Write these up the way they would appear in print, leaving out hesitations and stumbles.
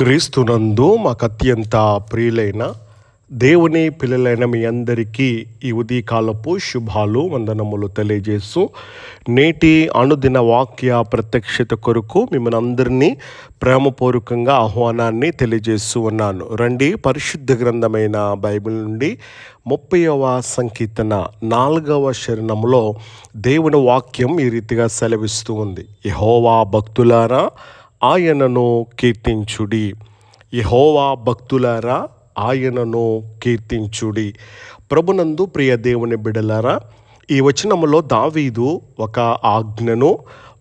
క్రీస్తునందు మాకు అత్యంత ప్రియులైన దేవుని పిల్లలైన మీ అందరికీ ఈ ఉదయకాలపు శుభాలు వందనములు తెలియజేస్తూ నేటి అనుదిన వాక్య ప్రత్యక్షత కొరకు మిమ్మల్ని అందరినీ ప్రేమపూర్వకంగా ఆహ్వానాన్ని తెలియజేస్తూ ఉన్నాను. రండి, పరిశుద్ధ గ్రంథమైన బైబిల్ నుండి 30వ సంకీర్తన 4వ చరణంలో దేవుని వాక్యం ఈ రీతిగా సెలవిస్తూ ఉంది. యెహోవా భక్తులారా ఆయనను కీర్తించుడి. యెహోవా భక్తులారా ఆయనను కీర్తించుడి. ప్రభునందు ప్రియ దేవుని బిడ్డలారా, ఈ వచనములో దావీదు ఒక ఆజ్ఞను,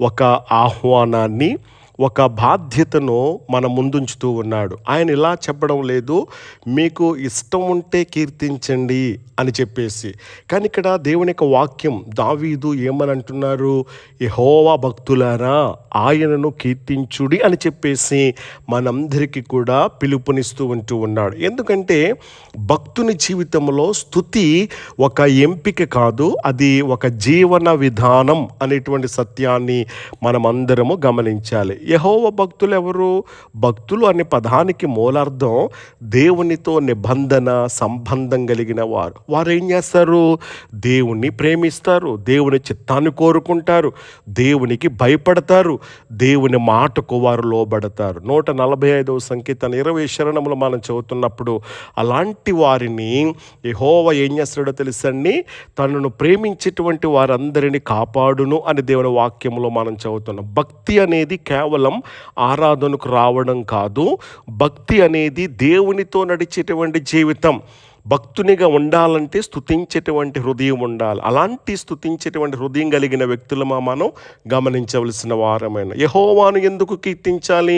ఒక ఆహ్వానాన్ని, ఒక బాధ్యతను మన ముందుంచుతూ ఉన్నాడు. ఆయన ఇలా చెప్పడం లేదు, మీకు ఇష్టం ఉంటే కీర్తించండి అని చెప్పేసి. కానీ ఇక్కడ దేవుని యొక్క వాక్యం దావీదు ఏమని అంటున్నారు? యెహోవా భక్తులారా ఆయనను కీర్తించుడి అని చెప్పేసి మనందరికీ కూడా పిలుపునిస్తూ ఉన్నాడు. ఎందుకంటే భక్తుని జీవితంలో స్తుతి ఒక ఎంపిక కాదు, అది ఒక జీవన విధానం అనేటువంటి సత్యాన్ని మనం అందరము గమనించాలి. యెహోవా భక్తులు ఎవరు? భక్తులు అనే పదానికి మూలార్థం దేవునితో నిబంధన సంబంధం కలిగిన వారు. వారు ఏం చేస్తారు? దేవుణ్ణి ప్రేమిస్తారు, దేవుని చిత్తాన్ని కోరుకుంటారు, దేవునికి భయపడతారు, దేవుని మాటకు వారు లోబడతారు. 145వ సంకీర్తన 20 చరణములు మనం చదువుతున్నప్పుడు అలాంటి వారిని యెహోవా ఏం చేస్తాడో తెలుసండి, తనను ప్రేమించేటువంటి వారందరినీ కాపాడును అని దేవుని వాక్యంలో మనం చదువుతున్నాం. భక్తి అనేది కేవలం ఆరాధనకు రావడం కాదు, భక్తి అనేది దేవునితో నడిచేటువంటి జీవితం. భక్తునిగా ఉండాలంటే స్తుతించేటువంటి హృదయం ఉండాలి. అలాంటి స్తుతించేటువంటి హృదయం కలిగిన వ్యక్తులమా మనం గమనించవలసిన వారమైన. యెహోవాను ఎందుకు కీర్తించాలి?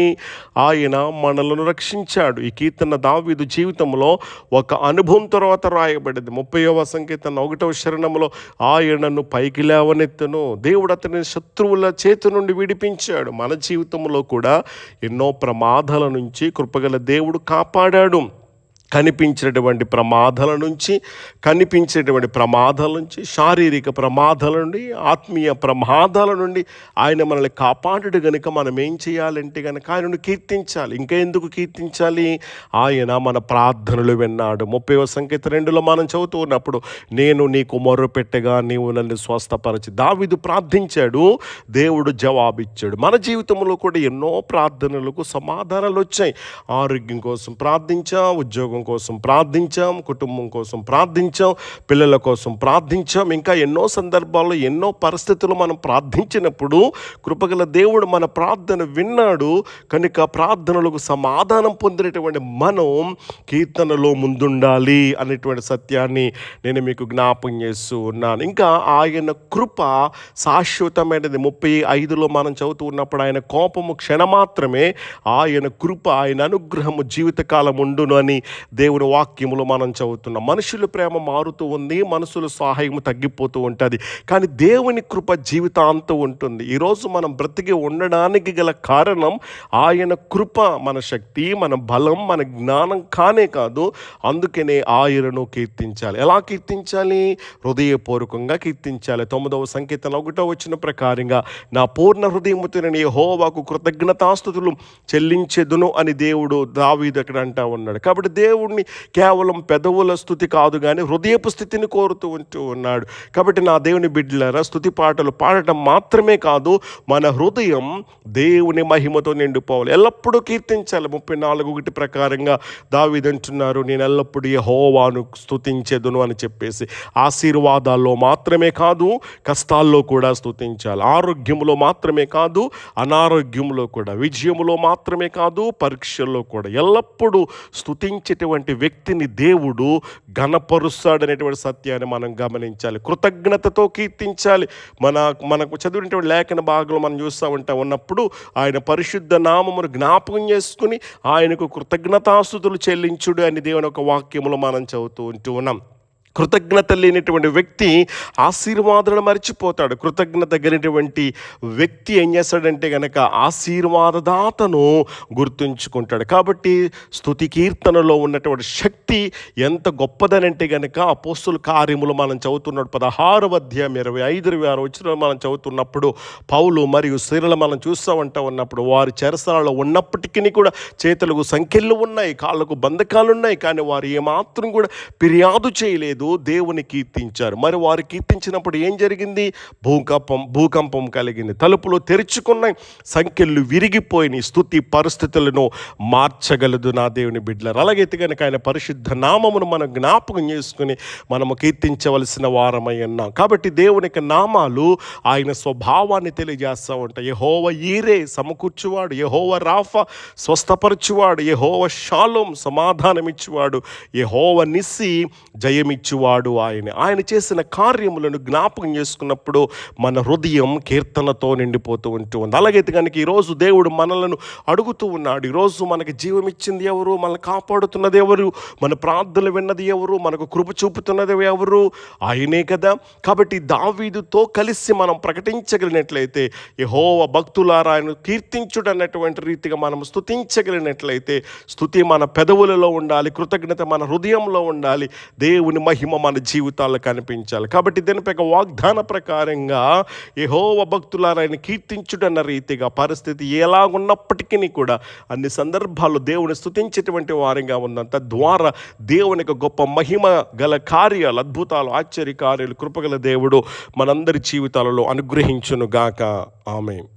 ఆయన మనలను రక్షించాడు. ఈ కీర్తన దావీదు జీవితంలో ఒక అనుభవం తర్వాత రాయబడింది. 30వ సంకీర్తన 1వ చరణంలో ఆయనను పైకి లేవనెత్తను, దేవుడు అతని శత్రువుల చేతి నుండి విడిపించాడు. మన జీవితంలో కూడా ఎన్నో ప్రమాదాల నుంచి కృపగల దేవుడు కాపాడాడు. కనిపించేటువంటి ప్రమాదాల నుంచి, శారీరక ప్రమాదాల నుండి, ఆత్మీయ ప్రమాదాల నుండి ఆయన మనల్ని కాపాడడు. గనుక మనం ఏం చేయాలంటే కనుక ఆయనను కీర్తించాలి. ఇంకా ఎందుకు కీర్తించాలి? ఆయన మన ప్రార్థనలు విన్నాడు. 30వ సంకీర్తన 2లో మనం చదువుతూ ఉన్నప్పుడు, నేను నీకు మొర్రపెట్టగా నీవు నన్ను స్వస్థపరచి. దావీదు ప్రార్థించాడు, దేవుడు జవాబిచ్చాడు. మన జీవితంలో కూడా ఎన్నో ప్రార్థనలకు సమాధానాలు వచ్చాయి. ఆరోగ్యం కోసం ప్రార్థించాం, ఉద్యోగం కోసం ప్రార్థించాం, కుటుంబం కోసం ప్రార్థించాం, పిల్లల కోసం ప్రార్థించాం. ఇంకా ఎన్నో సందర్భాల్లో ఎన్నో పరిస్థితులు మనం ప్రార్థించినప్పుడు కృపగల దేవుడు మన ప్రార్థన విన్నాడు. కనుక ప్రార్థనలకు సమాధానం పొందినటువంటి మనం కీర్తనలో ముందుండాలి అనేటువంటి సత్యాన్ని నేను మీకు జ్ఞాపకం చేస్తూ ఉన్నాను. ఇంకా ఆయన కృప శాశ్వతమైనది. 35లో మనం చదువుతూ ఉన్నప్పుడు ఆయన కోపము క్షణమాత్రమే, ఆయన కృప, ఆయన అనుగ్రహము జీవితకాలం ఉండును అని దేవుని వాక్యములో మనం చదువుతున్నాం. మనుషుల ప్రేమ మారుతూ ఉంది, మనుషుల సహాయం తగ్గిపోతూ ఉంటుంది, కానీ దేవుని కృప జీవితాంతం ఉంటుంది. ఈరోజు మనం బ్రతికి ఉండడానికి గల కారణం ఆయన కృప. మన శక్తి, మన బలం, మన జ్ఞానం కానే కాదు. అందుకనే ఆయనను కీర్తించాలి. ఎలా కీర్తించాలి? హృదయపూర్వకంగా కీర్తించాలి. 9వ సంకీర్తన 1వ వచనం ప్రకారంగా, నా పూర్ణ హృదయముతో నేను యెహోవాకు కృతజ్ఞతాస్తుతులు చెల్లించెదను అని దేవుడు దావీదు అక్కడ అంటా ఉన్నాడు. కాబట్టి దేవుడిని కేవలం పెదవుల స్థుతి కాదు, కానీ హృదయపు స్థితిని కోరుతూ ఉన్నాడు. కాబట్టి నా దేవుని బిడ్డలారా, స్తుతి పాటలు పాడటం మాత్రమే కాదు, మన హృదయం దేవుని మహిమతో నిండిపోవాలి. ఎల్లప్పుడూ కీర్తించాలి. 34:1 ప్రకారంగా దావీదు అంటున్నారు, నేను ఎల్లప్పుడూ యెహోవాను స్తుతించెదను అని చెప్పేసి. ఆశీర్వాదాల్లో మాత్రమే కాదు, కష్టాల్లో కూడా స్తుతించాలి. ఆరోగ్యంలో మాత్రమే కాదు, అనారోగ్యంలో కూడా, విజయములో మాత్రమే కాదు, పరీక్షల్లో కూడా ఎల్లప్పుడూ స్తుతించేటువంటి వ్యక్తిని దేవుడు ఘనపరుస్తాడనేటువంటి సత్యాన్ని మనం గమనించాలి. కృతజ్ఞతతో కీర్తించాలి. మనకు చదివినటువంటి లేఖన భాగంలో మనం చూస్తూ ఉన్నప్పుడు ఆయన పరిశుద్ధ నామమును జ్ఞాపకం చేసుకుని ఆయనకు కృతజ్ఞతాస్తుతులు చెల్లించుడు అని దేవుని ఒక వాక్యములో మనం చదువుతూ ఉన్నాం. కృతజ్ఞత లేనటువంటి వ్యక్తి ఆశీర్వాదాలను మర్చిపోతాడు. కృతజ్ఞత కలిగినటువంటి వ్యక్తి ఏం చేస్తాడంటే గనక ఆశీర్వాదదాతను గుర్తుంచుకుంటాడు. కాబట్టి స్తుతి కీర్తనలో ఉన్నటువంటి శక్తి ఎంత గొప్పదనంటే గనక అపోస్తుల కార్యములు మనం చదువుతున్నాడు 16వ అధ్యాయం 25-26 వచనాలు మనం చదువుతున్నప్పుడు పౌలు మరియు స్త్రీలు మనం చూస్తూ ఉన్నప్పుడు వారి చెరసాలలో ఉన్నప్పటికీ కూడా చేతులకు సంకెళ్ళు ఉన్నాయి, కాళ్ళకు బంధకాలు ఉన్నాయి, కానీ వారు ఏమాత్రం కూడా ఫిర్యాదు చేయలేదు, దేవుని కీర్తించారు. మరి వారు కీర్తించినప్పుడు ఏం జరిగింది? భూకంపం కలిగింది, తలుపులు తెరుచుకున్నాయి, సంఖ్యలు విరిగిపోయినాయి. స్తుతి పరిస్థితులను మార్చగలదు నా దేవుని బిడ్డలారా. అలాగైతే కనుక ఆయన పరిశుద్ధ నామమును మనం జ్ఞాపకం చేసుకుని మనము కీర్తించవలసిన వారమై ఉన్నాం. కాబట్టి దేవుని యొక్క నామాలు ఆయన స్వభావాన్ని తెలియజేస్తూ ఉంటాయి. యెహోవా ఈరే సమకూర్చువాడు, యెహోవా రాఫా స్వస్థపరచువాడు, యెహోవా షాలోమ్ సమాధానమిచ్చువాడు, యెహోవా నిస్సి జయమిచ్చువాడు ఆయన చేసిన కార్యములను జ్ఞాపకం చేసుకున్నప్పుడు మన హృదయం కీర్తనతో నిండిపోతూ ఉంటుంది. అలాగైతే కనుక ఈరోజు దేవుడు మనలను అడుగుతూ ఉన్నాడు, ఈరోజు మనకి జీవం ఇచ్చింది ఎవరు, మనల్ని కాపాడుతున్నది ఎవరు, మన ప్రార్థనలు విన్నది ఎవరు, మనకు కృప చూపుతున్నది ఎవరు? ఆయనే కదా. కాబట్టి దావీదుతో కలిసి మనం ప్రకటించగలిగినట్లయితే, యెహోవా భక్తులారా ఆయన కీర్తించుడు అన్నటువంటి రీతిగా మనం స్తుతించగలిగినట్లయితే, స్తుతి మన పెదవులలో ఉండాలి, కృతజ్ఞత మన హృదయంలో ఉండాలి, దేవుని మహిమ మన జీవితాల్లో కనిపించాలి. కాబట్టి దీనిపై వాగ్దాన ప్రకారంగా యెహోవా భక్తులారా ఆయన కీర్తించుడన్న రీతిగా పరిస్థితి ఎలాగున్నప్పటికీ కూడా అన్ని సందర్భాల్లో దేవుని స్తుతించేటువంటి వారంగా ఉన్నాం. తద్వారా దేవుని యొక్క గొప్ప మహిమ గల కార్యాలు, అద్భుతాలు, ఆశ్చర్య కార్యాలు, కృపగల దేవుడు మనందరి జీవితాలలో అనుగ్రహించును గాక. ఆమేన్.